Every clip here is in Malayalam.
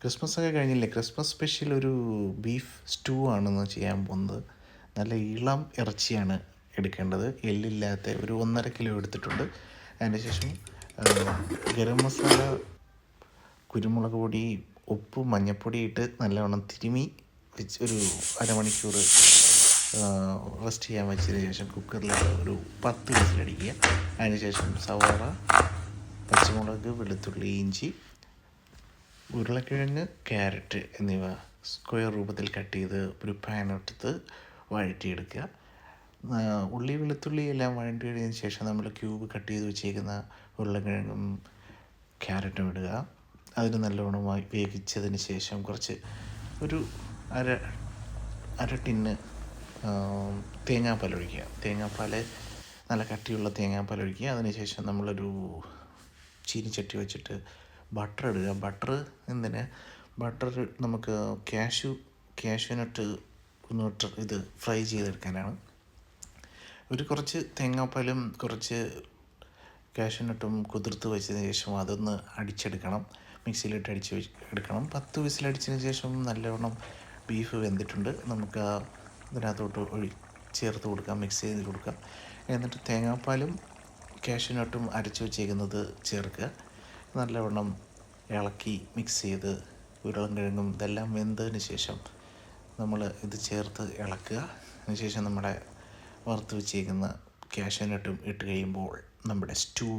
ക്രിസ്മസ് ഒക്കെ കഴിഞ്ഞില്ലേ? ക്രിസ്മസ് സ്പെഷ്യൽ ഒരു ബീഫ് സ്റ്റൂ ആണെന്ന് ചെയ്യാൻ പോകുന്നത്. നല്ല ഇളം ഇറച്ചിയാണ് എടുക്കേണ്ടത്, എല്ലില്ലാത്ത ഒരു 1.5 കിലോ എടുത്തിട്ടുണ്ട്. അതിന് ശേഷം ഗരം മസാല, കുരുമുളക് പൊടി, ഉപ്പ്, മഞ്ഞൾപ്പൊടി ഇട്ട് നല്ലവണ്ണം തിരുമി വെച്ച് ഒരു അരമണിക്കൂർ റെസ്റ്റ് ചെയ്യാൻ വെച്ചതിന് ശേഷം കുക്കറിൽ ഒരു 10 വിസിലടിക്കുക. അതിന് ശേഷം സവാള, പച്ചമുളക്, വെളുത്തുള്ളി, ഇഞ്ചി, ഉരുളക്കിഴങ്ങ്, ക്യാരറ്റ് എന്നിവ സ്ക്വയർ രൂപത്തിൽ കട്ട് ചെയ്ത് ഒരു പാനെടുത്ത് വഴറ്റിയെടുക്കുക. ഉള്ളി, വെളുത്തുള്ളി എല്ലാം വഴറ്റി കഴിഞ്ഞതിന് ശേഷം നമ്മൾ ക്യൂബ് കട്ട് ചെയ്ത് വെച്ചേക്കുന്ന ഉരുളക്കിഴങ്ങും ക്യാരറ്റും ഇടുക. അതിന് നല്ലവണ്ണമായി വേവിച്ചതിന് ശേഷം കുറച്ച് ഒരു അര ടിന്ന് തേങ്ങാപ്പാൽ ഒഴിക്കുക. തേങ്ങാപ്പാൽ നല്ല കട്ടിയുള്ള തേങ്ങാപ്പാൽ ഒഴിക്കുക. അതിനുശേഷം നമ്മളൊരു ചീനിച്ചട്ടി വെച്ചിട്ട് ബട്ടർ ഇടുക. ബട്ടർ നമുക്ക് കാഷ്യൂനട്ട് ഇത് ഫ്രൈ ചെയ്തെടുക്കാനാണ്. കുറച്ച് തേങ്ങാപ്പാലും കുറച്ച് കാഷ്യൂനട്ടും കുതിർത്ത് വെച്ചതിന് ശേഷം അതൊന്ന് അടിച്ചെടുക്കണം, മിക്സിയിലിട്ട് എടുക്കണം. 10 വിസിലടിച്ചതിന് ശേഷം നല്ലവണ്ണം ബീഫ് വെന്തിട്ടുണ്ട്. നമുക്ക് ഇതിനകത്തോട്ട് ചേർത്ത് കൊടുക്കാം, മിക്സ് ചെയ്ത് കൊടുക്കാം. എന്നിട്ട് തേങ്ങാപ്പാലും കാഷ്യൂനട്ടും അരച്ച് വെച്ചേക്കുന്നത് ചേർക്കുക. നല്ലവണ്ണം ഇളക്കി മിക്സ് ചെയ്ത് ഉരുളക്കിഴങ്ങും ഇതെല്ലാം വെന്തതിന് ശേഷം നമ്മൾ ഇത് ചേർത്ത് ഇളക്കുക. അതിനുശേഷം നമ്മുടെ വറുത്ത് വെച്ചേക്കുന്ന കാഷ്യൂനട്ടും ഇട്ട് കഴിയുമ്പോൾ നമ്മുടെ സ്റ്റൂ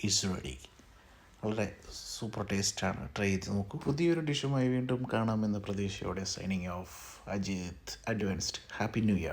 ഈസ് റെഡി. വളരെ സൂപ്പർ ടേസ്റ്റാണ്, ട്രൈ ചെയ്ത് നോക്കൂ. പുതിയൊരു ഡിഷുമായി വീണ്ടും കാണാമെന്ന പ്രതീക്ഷയോടെ signing off. Ajith. Advanced happy new year.